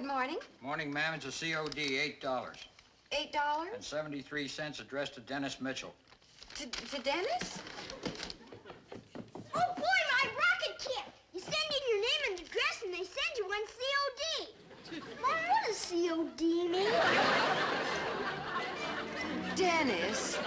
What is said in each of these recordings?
Good morning. Morning, ma'am. It's a COD, $8. $8? And 73 cents addressed to Dennis Mitchell. To Dennis? Oh, boy, my rocket kit! You send in your name and address, and they send you one COD. Mom, what does COD mean? Dennis.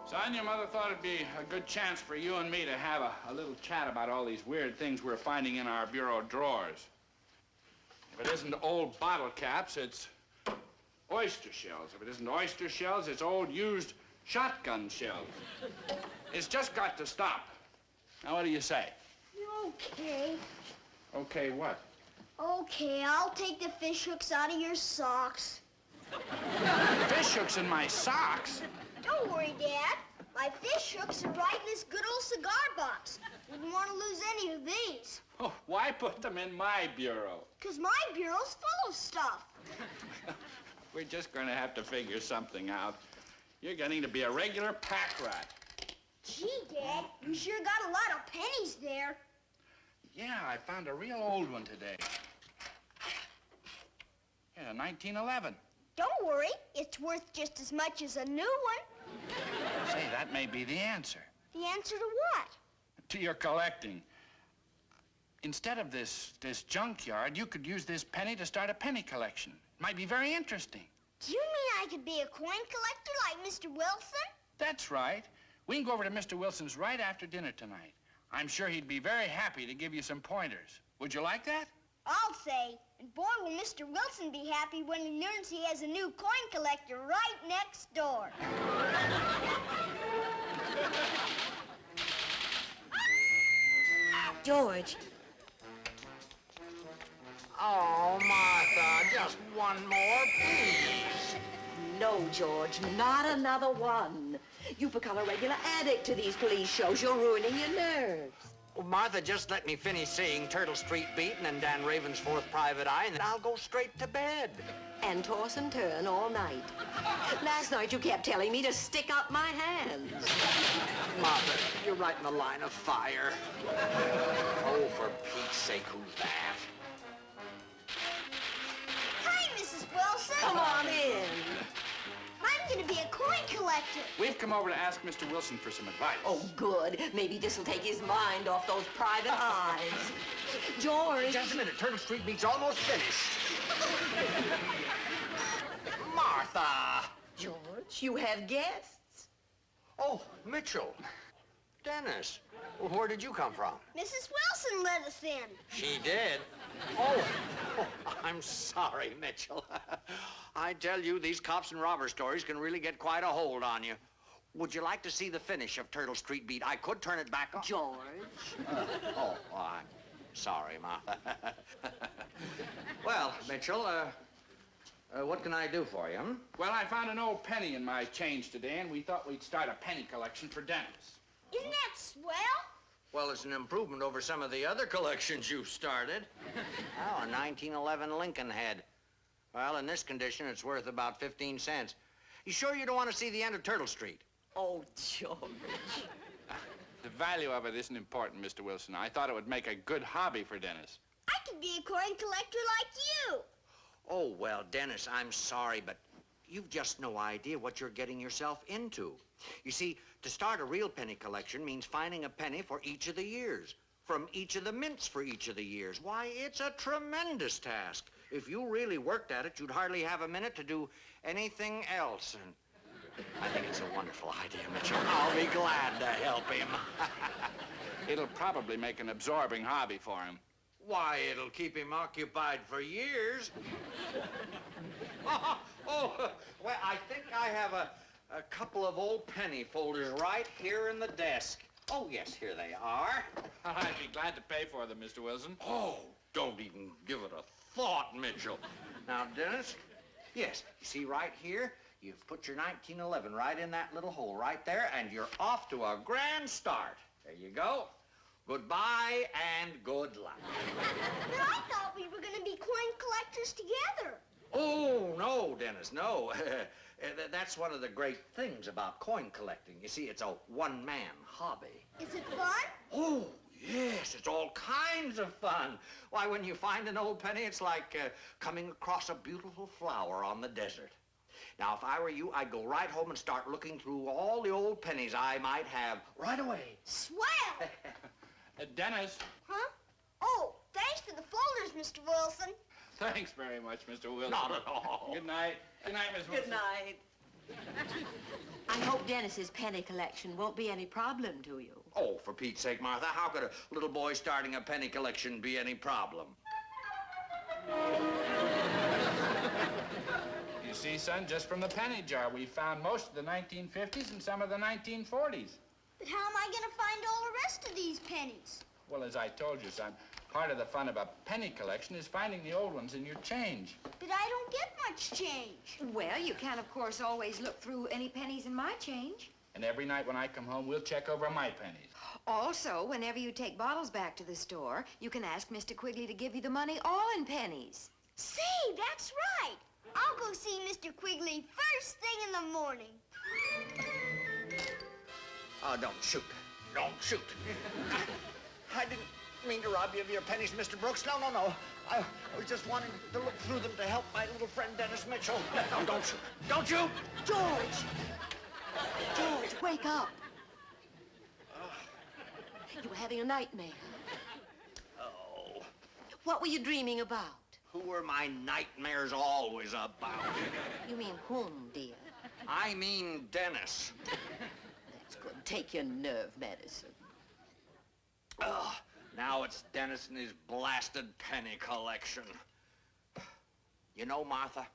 Son, your mother thought it'd be a good chance for you and me to have a little chat about all these weird things we're finding in our bureau drawers. If it isn't old bottle caps, it's oyster shells. If it isn't oyster shells, it's old used shotgun shells. It's just got to stop. Now, what do you say? Okay. Okay, what? Okay, I'll take the fish hooks out of your socks. Fish hooks in my socks? Don't worry, Dad. My fish hooks are right in this good old cigar box. Wouldn't want to lose any of these. Oh, why put them in my bureau? 'Cause my bureau's full of stuff. We're just going to have to figure something out. You're getting to be a regular pack rat. Gee, Dad, you sure got a lot of pennies there. Yeah, I found a real old one today. Yeah, 1911. Don't worry, it's worth just as much as a new one. Say, that may be the answer. The answer to what? To your collecting. Instead of this junkyard, you could use this penny to start a penny collection. It might be very interesting. Do you mean I could be a coin collector like Mr. Wilson? That's right. We can go over to Mr. Wilson's right after dinner tonight. I'm sure he'd be very happy to give you some pointers. Would you like that? I'll say. And boy, will Mr. Wilson be happy when he learns he has a new coin collector right next door. George. Oh, Martha, just one more, please. No, George, not another one. You've become a regular addict to these police shows. You're ruining your nerves. Well, Martha, just let me finish seeing Turtle Street Beatin' and Dan Raven's Fourth Private Eye, and then I'll go straight to bed. And toss and turn all night. Last night you kept telling me to stick up my hands. Martha, you're right in the line of fire. Oh, for Pete's sake, who's that? Hi, Mrs. Wilson. Come on in. I'm going to be a coin collector. We've come over to ask Mr. Wilson for some advice. Oh, good. Maybe this'll take his mind off those private eyes. George. Just a minute. Turtle Street Beat's almost finished. Martha! George, you have guests. Oh, Mitchell. Dennis. Well, where did you come from? Mrs. Wilson let us in. She did? Oh, I'm sorry, Mitchell. I tell you, these cops and robber stories can really get quite a hold on you. Would you like to see the finish of Turtle Street Beat? I could turn it back on. George. I'm sorry, Martha. Well, Mitchell, what can I do for you? Well, I found an old penny in my change today, and we thought we'd start a penny collection for Dennis. Isn't that swell? Well, it's an improvement over some of the other collections you've started. Oh, a 1911 Lincoln head. Well, in this condition, it's worth about 15 cents. You sure you don't want to see the end of Turtle Street? Oh, George. The value of it isn't important, Mr. Wilson. I thought it would make a good hobby for Dennis. I could be a coin collector like you. Oh, well, Dennis, I'm sorry, but you've just no idea what you're getting yourself into. You see, to start a real penny collection means finding a penny for each of the years, from each of the mints for each of the years. Why, it's a tremendous task. If you really worked at it, you'd hardly have a minute to do anything else. And I think it's a wonderful idea, Mitchell. I'll be glad to help him. It'll probably make an absorbing hobby for him. Why, it'll keep him occupied for years. Well, I think I have a couple of old penny folders right here in the desk. Oh, yes, here they are. I'd be glad to pay for them, Mr. Wilson. Oh, don't even give it a thought, Mitchell. Now, Dennis, yes, you see right here, You've put your 1911 right in that little hole right there, and you're off to a grand start. There you go. Goodbye and good luck. But I thought we were going to be coin collectors together. Oh, no, Dennis, no. That's one of the great things about coin collecting. You see, it's a one-man hobby. Is it fun? Oh, yes, it's all kinds of fun. Why, when you find an old penny, it's like coming across a beautiful flower on the desert. Now, if I were you, I'd go right home and start looking through all the old pennies I might have right away. Swell! Dennis, Huh? Oh, thanks for the folders, Mr. Wilson. thanks very much, Mr. Wilson. Not at all. Good night. Good night, Miss Wilson. Good night. I hope Dennis's penny collection won't be any problem to you. Oh, for Pete's sake, Martha, how could a little boy starting a penny collection be any problem? You see, son, just from the penny jar, we found most of the 1950s and some of the 1940s. But how am I going to find all the rest of these pennies? Well, as I told you, son, part of the fun of a penny collection is finding the old ones in your change. But I don't get much change. Well, you can, of course, always look through any pennies in my change. And every night when I come home, we'll check over my pennies. Also, whenever you take bottles back to the store, you can ask Mr. Quigley to give you the money all in pennies. Say, that's right. I'll go see Mr. Quigley first thing in the morning. Oh, don't shoot. Don't shoot. I didn't mean to rob you of your pennies, Mr. Brooks. No, no, no. I was just wanting to look through them to help my little friend Dennis Mitchell. No, don't shoot. Don't shoot! George! George, wake up. You were having a nightmare. Oh, What were you dreaming about? who were my nightmares always about? You mean whom, dear? I mean Dennis. That's good. Take your nerve medicine. Ugh, now it's Dennis and his blasted penny collection. You know, Martha,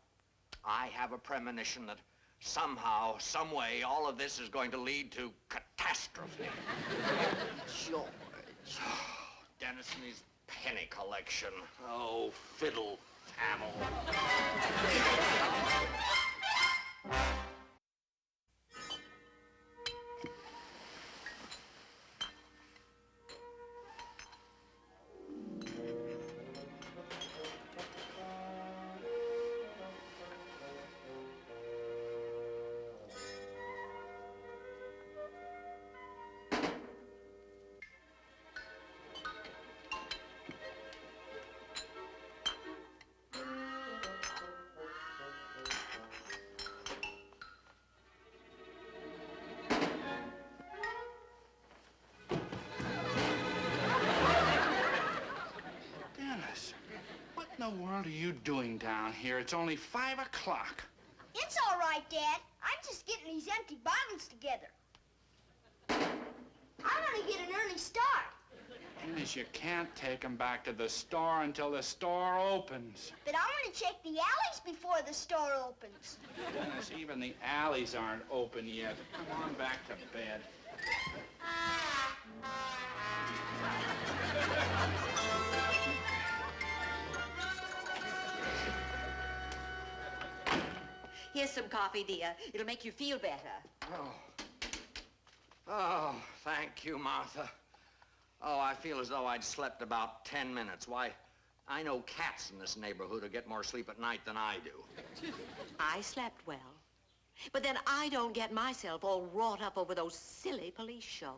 I have a premonition that somehow, some way, all of this is going to lead to catastrophe. George. Dennis and his penny collection. Oh, fiddle faddle. Dennis, what in the world are you doing down here? It's only 5 o'clock. It's all right, Dad. I'm just getting these empty bottles together. I want to get an early start. Dennis, you can't take them back to the store until the store opens. But I want to check the alleys before the store opens. Dennis, even the alleys aren't open yet. Come on back to bed. Here's some coffee, dear. It'll make you feel better. Oh. Oh, thank you, Martha. Oh, I feel as though I'd slept about 10 minutes. Why, I know cats in this neighborhood who get more sleep at night than I do. I slept well. But then I don't get myself all wrought up over those silly police shows.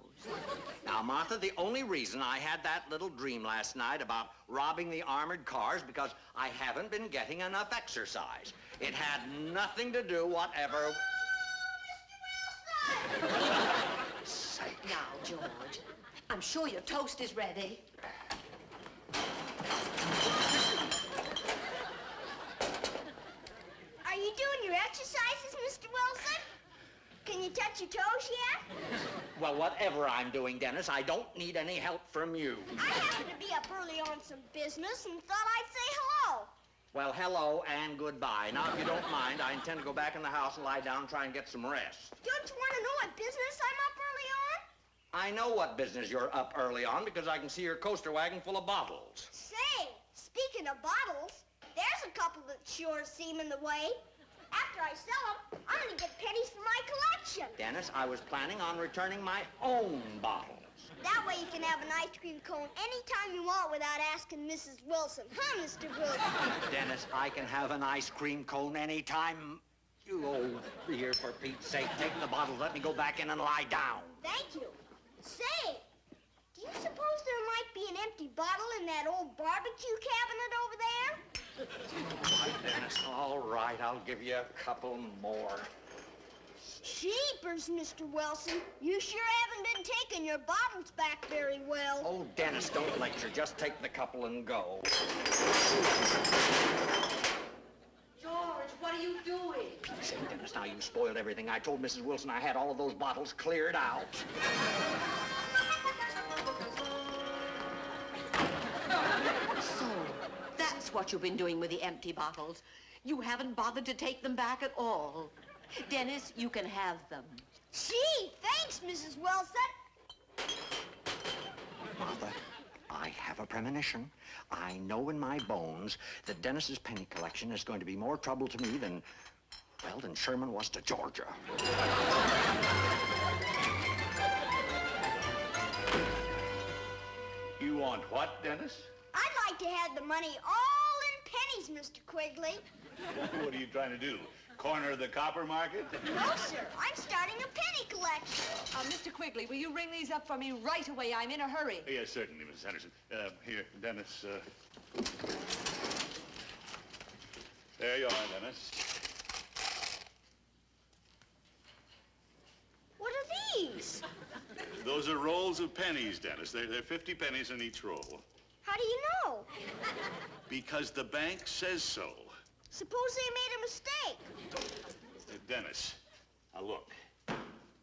Now, Martha, the only reason I had that little dream last night about robbing the armored cars because I haven't been getting enough exercise. It had nothing to do whatever... Sake. Now, George, I'm sure your toast is ready. Are you doing your exercises, Mr. Wilson? Can you touch your toes yet? Well, whatever I'm doing, Dennis, I don't need any help from you. I happened to be up early on some business and thought I'd say hello. Well, hello and goodbye. Now, if you don't mind, I intend to go back in the house and lie down and try and get some rest. Don't you want to know what business I'm up early on? I know what business you're up early on because I can see your coaster wagon full of bottles. Say, speaking of bottles, there's a couple that sure seem in the way. After I sell them, I'm gonna get pennies for my collection. Dennis, I was planning on returning my own bottles. That way you can have an ice cream cone anytime you want without asking Mrs. Wilson. Huh, Mr. Wilson? Dennis, I can have an ice cream cone anytime. You old here, for Pete's sake. Take the bottle. Let me go back in and lie down. Thank you. Say, do you suppose there might be an empty bottle in that old barbecue cabinet over there? All right, Dennis. All right, I'll give you a couple more. Jeepers, Mr. Wilson. You sure haven't been taking your bottles back very well. Oh, Dennis, don't lecture. Just take the couple and go. George, what are you doing? Say, Dennis, now you spoiled everything. I told Mrs. Wilson I had all of those bottles cleared out. So, that's what you've been doing with the empty bottles. You haven't bothered to take them back at all. Dennis, you can have them. Gee, thanks, Mrs. Wilson. Martha, I have a premonition. I know in my bones that Dennis's penny collection is going to be more trouble to me than Sherman was to Georgia. You want what, Dennis? I'd like to have the money all in pennies, Mr. Quigley. What are you trying to do? Corner the copper market? No, sir. I'm starting a penny collection. Mr. Quigley, will you ring these up for me right away? I'm in a hurry. Yes, certainly, Mrs. Henderson. Here, Dennis. There you are, Dennis. What are these? Those are rolls of pennies, Dennis. They're 50 pennies in each roll. How do you know? Because the bank says so. Suppose they made a mistake. Dennis, now look.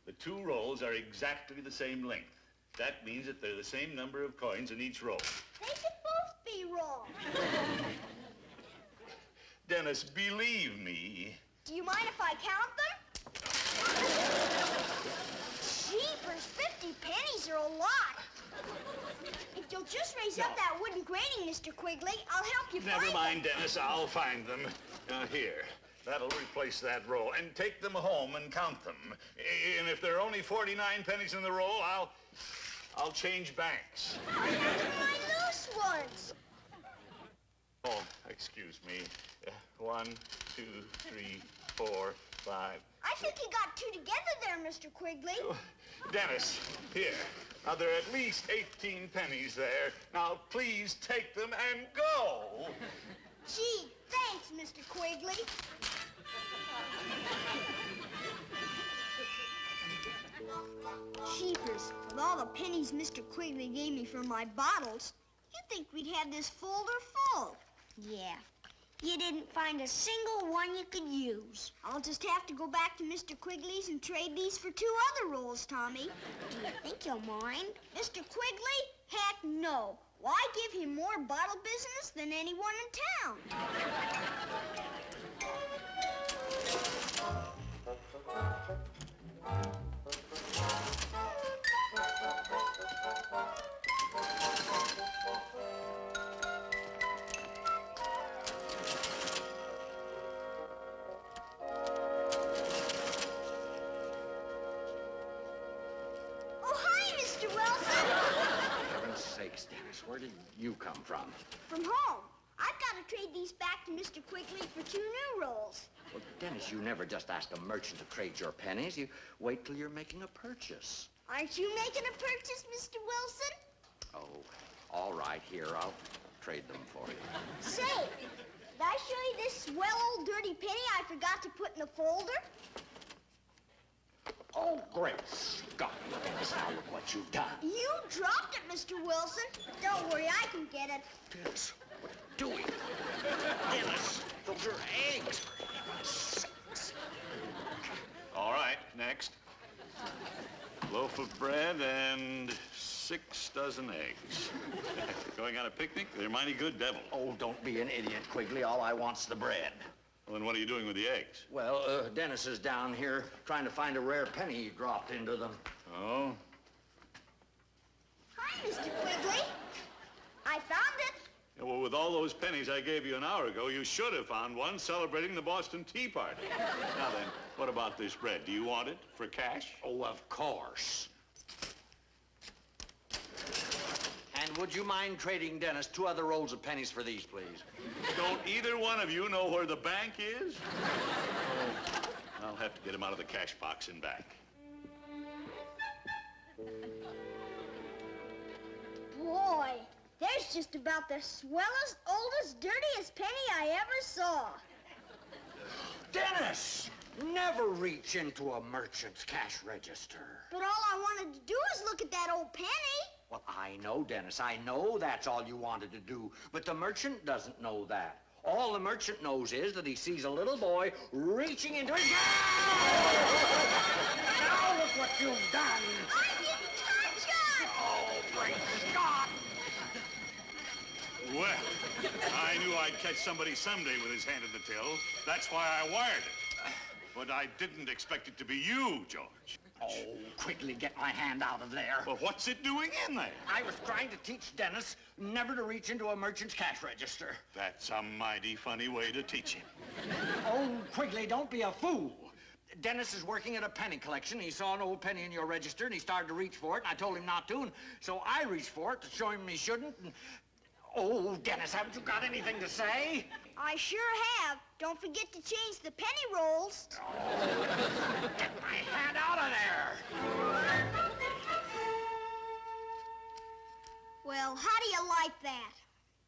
The two rolls are exactly the same length. That means that they're the same number of coins in each roll. They could both be wrong. Dennis, believe me. Do you mind if I count them? Jeepers, 50 pennies are a lot. If you'll just raise up that wooden grating, Mr. Quigley, I'll help you find Never mind, them. Dennis. I'll find them. Here. That'll replace that roll. And take them home and count them. And if there are only 49 pennies in the roll, I'll change banks. My loose ones. Oh, excuse me. 1, 2, 3, 4, 5. I think you got two together there, Mr. Quigley. Dennis, here. Now, there are at least 18 pennies there. Now, please take them and go. Gee, thanks, Mr. Quigley. Jeepers, with all the pennies Mr. Quigley gave me for my bottles, you'd think we'd have this folder full. Yeah. You didn't find a single one you could use. I'll just have to go back to Mr. Quigley's and trade these for 2 other rolls, Tommy. Do you think you'll mind? Mr. Quigley? Heck no. Why give him more bottle business than anyone in town? Where did you come from? From home. I've got to trade these back to Mr. Quigley for 2 new rolls. Well, Dennis, you never just ask a merchant to trade your pennies. You wait till you're making a purchase. Aren't you making a purchase, Mr. Wilson? Oh, all right. Here, I'll trade them for you. Say, did I show you this swell old dirty penny I forgot to put in the folder? Oh, great Scott. Dennis, now look what you've done. You dropped it, Mr. Wilson. Don't worry, I can get it. Dennis, what are you doing? Dennis, those are eggs, for heaven's sakes. All right, next. Loaf of bread and 6 dozen eggs. Going on a picnic? They're mighty good devils. Oh, don't be an idiot, Quigley. All I want's the bread. Well, then what are you doing with the eggs? Well, Dennis is down here trying to find a rare penny he dropped into them. Oh? Hi, Mr. Quigley. I found it. Yeah, well, with all those pennies I gave you an hour ago, you should have found one celebrating the Boston Tea Party. Now then, what about this bread? Do you want it for cash? Oh, of course. And would you mind trading Dennis 2 other rolls of pennies for these, please? Don't either one of you know where the bank is? Oh, I'll have to get him out of the cash box and back. Boy, there's just about the swellest, oldest, dirtiest penny I ever saw. Dennis! Never reach into a merchant's cash register. But all I wanted to do is look at that old penny. Well, I know, Dennis. I know that's all you wanted to do. But the merchant doesn't know that. All the merchant knows is that he sees a little boy reaching into his... Now look what you've done! I didn't touch it! Oh, great Scott! Well, I knew I'd catch somebody someday with his hand in the till. That's why I wired it. But I didn't expect it to be you, George. Oh, quickly get my hand out of there. Well, what's it doing in there? I was trying to teach Dennis never to reach into a merchant's cash register. That's a mighty funny way to teach him. Oh, Quigley, don't be a fool. Dennis is working at a penny collection. He saw an old penny in your register, and he started to reach for it, and I told him not to, and so I reached for it to show him he shouldn't, and... Oh, Dennis, haven't you got anything to say? I sure have. Don't forget to change the penny rolls. Get my hand out of there! Well, how do you like that?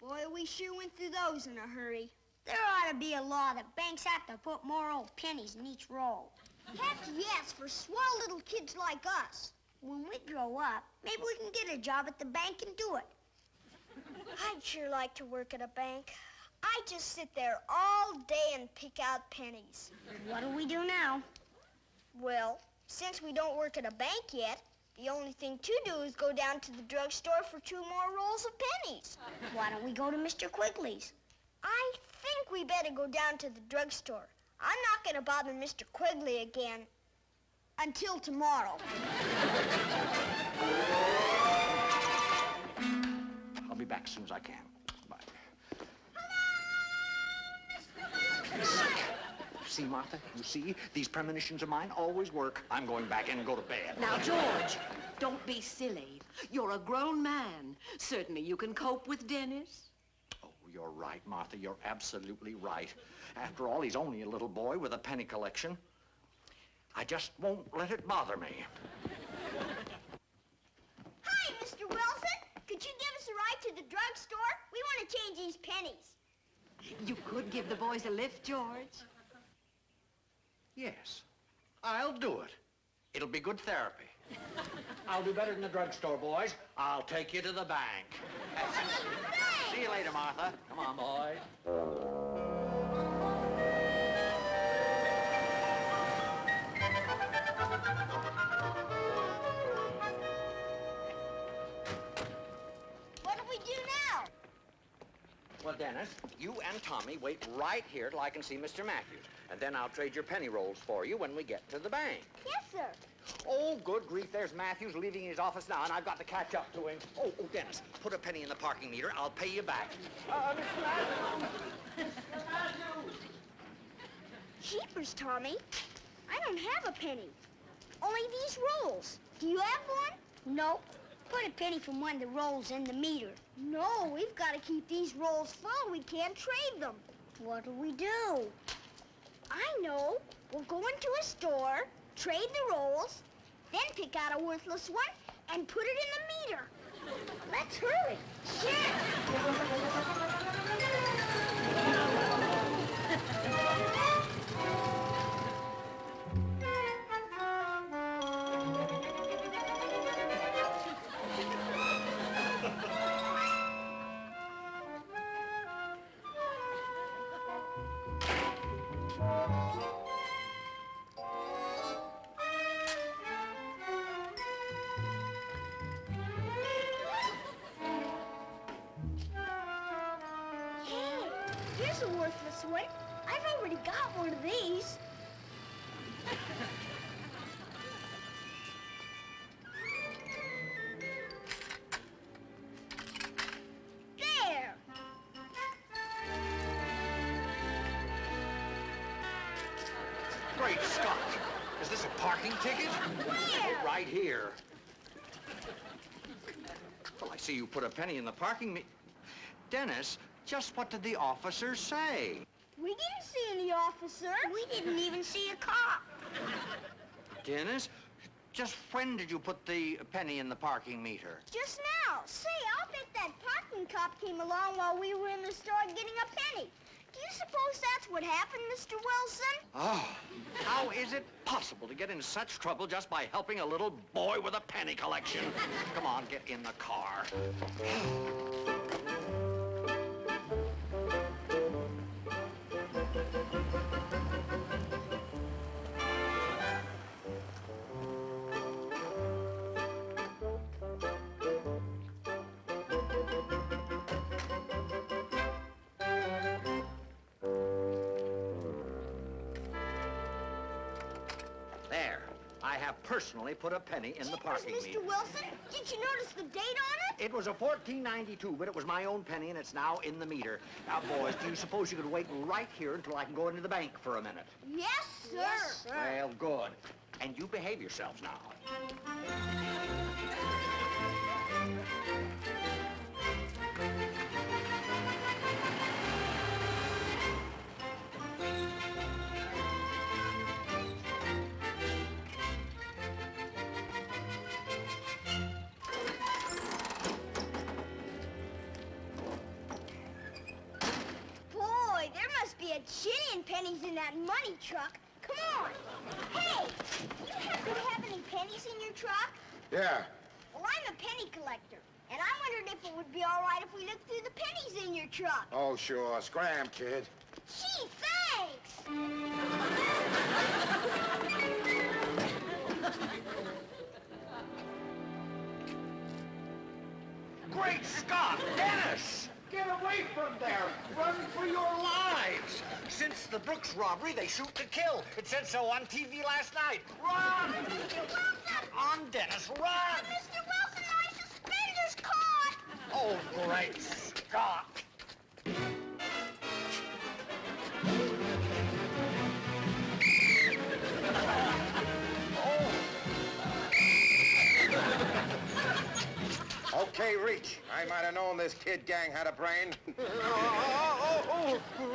Boy, we sure went through those in a hurry. There ought to be a law that banks have to put more old pennies in each roll. Heck yes, for swell little kids like us. When we grow up, maybe we can get a job at the bank and do it. I'd sure like to work at a bank. I just sit there all day and pick out pennies. What do we do now? Well, since we don't work at a bank yet, the only thing to do is go down to the drugstore for 2 more rolls of pennies. Why don't we go to Mr. Quigley's? I think we better go down to the drugstore. I'm not going to bother Mr. Quigley again until tomorrow. I'll be back as soon as I can. Bye. See, Martha? You see? These premonitions of mine always work. I'm going back in and go to bed. Now, George, don't be silly. You're a grown man. Certainly you can cope with Dennis. Oh, you're right, Martha. You're absolutely right. After all, he's only a little boy with a penny collection. I just won't let it bother me. Hi, Mr. Wilson. Could you give us a ride to the drugstore? We want to change these pennies. You could give the boys a lift, George. Yes, I'll do it. It'll be good therapy. I'll do better than the drugstore, boys. I'll take you to the bank. See you later, Martha. Come on, boys. What do we do now? Well, Dennis, you and Tommy wait right here till I can see Mr. Matthews. And then I'll trade your penny rolls for you when we get to the bank. Yes, sir. Oh, good grief, there's Matthews leaving his office now, and I've got to catch up to him. Oh, Dennis, put a penny in the parking meter. I'll pay you back. Mr. Matthews! Mr. Matthews! Jeepers, Tommy. I don't have a penny. Only these rolls. Do you have one? No. Put a penny from one of the rolls in the meter. No, we've got to keep these rolls full. We can't trade them. What do we do? I know. We'll go into a store, trade the rolls, then pick out a worthless one and put it in the meter. Let's hurry. Here's a worthless one. I've already got one of these. There. Great Scott! Is this a parking ticket? Yeah. Oh, right here. Well, I see you put a penny in the parking Dennis, just what did the officer say? We didn't see any officer. We didn't even see a cop. Dennis, just when did you put the penny in the parking meter? Just now. Say, I'll bet that parking cop came along while we were in the store getting a penny. Do you suppose that's what happened, Mr. Wilson? Oh, how is it possible to get in such trouble just by helping a little boy with a penny collection? Come on, get in the car. There. I have personally put a penny in the parking Mr. meter. Wilson, did you notice the date on it? It was a 1492, but it was my own penny, and it's now in the meter. Now, boys, do you suppose you could wait right here until I can go into the bank for a minute? Yes, sir. Yes, sir. Well, good. And you behave yourselves now. Boy, there must be a jillion pennies in that money truck. Come on. Hey, do you happen to have any pennies in your truck? Yeah. Well, I'm a penny collector, and I wondered if it would be all right if we looked through the pennies in your truck. Oh, sure. Scram, kid. Gee, thanks. Great Scott! Dennis! Get away from there! Run for your lives! Since the Brooks robbery, they shoot to kill. It said so on TV last night. Run! Mr. Wilson! On, Dennis, run! Mr. Wilson, my suspender's caught! Oh, great Scott! Okay, reach. I might have known this kid gang had a brain.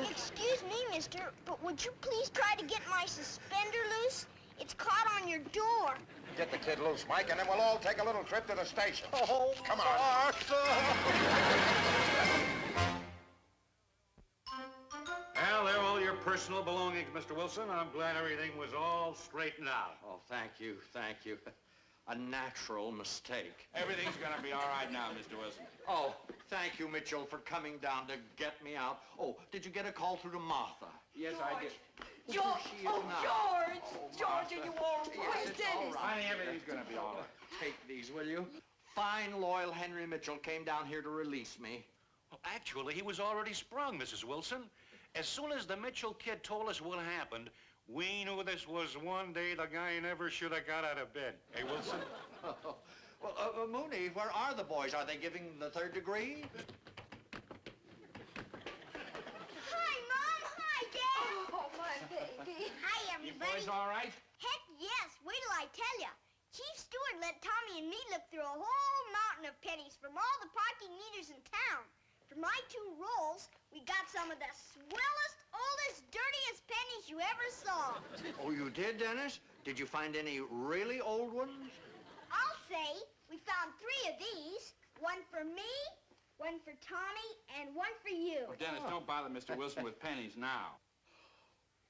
Excuse me, mister, but would you please try to get my suspender loose? It's caught on your door. Get the kid loose, Mike, and then we'll all take a little trip to the station. Oh, Come on. Well, they're all your personal belongings, Mr. Wilson. I'm glad everything was all straightened out. Oh, thank you, thank you. A natural mistake. Everything's gonna be all right now, Mr. Wilson. Oh, thank you, Mitchell, for coming down to get me out. Oh, did you get a call through to Martha? Yes, I did. George! She is Oh, now. George! Oh, George, Martha. are you all right? Yes, it's all Dennis? right. Honey, everything's gonna be all right. Take these, will you? Fine, loyal Henry Mitchell came down here to release me. Well, actually, he was already sprung, Mrs. Wilson. As soon as the Mitchell kid told us what happened, we knew this was one day the guy never should have got out of bed. Hey, Wilson? Well, Mooney, where are the boys? Are they giving the third degree? Hi, Mom. Hi, Dad. Oh, my baby. Hi, You everybody. boys all right? Heck yes. Wait till I tell you. Chief Stewart let Tommy and me look through a whole mountain of pennies from all the parking meters in town. For my 2 rolls, we got some of the swellest, oldest, dirtiest pennies you ever saw. Oh, you did, Dennis? Did you find any really old ones? I'll say we found 3 of these. One for me, one for Tommy, and one for you. Well, Dennis, don't bother Mr. Wilson with pennies now.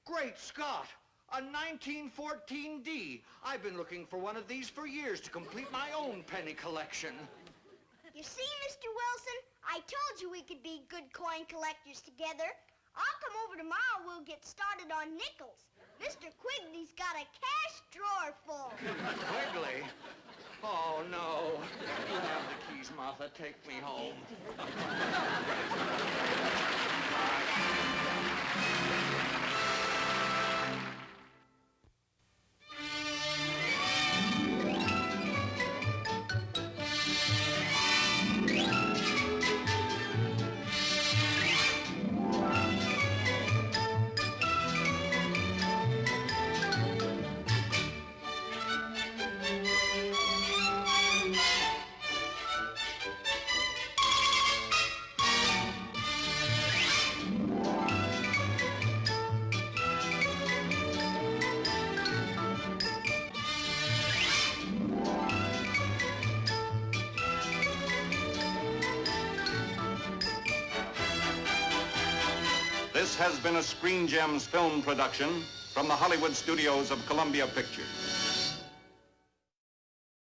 Great Scott! A 1914D. I've been looking for one of these for years to complete my own penny collection. You see, Mr. Wilson, I told you we could be good coin collectors together. I'll come over tomorrow. We'll get started on nickels. Mr. Quigley's got a cash drawer full. Quigley? Oh, no. You have the keys, Martha. Take me home. This has been a Screen Gems film production from the Hollywood studios of Columbia Pictures.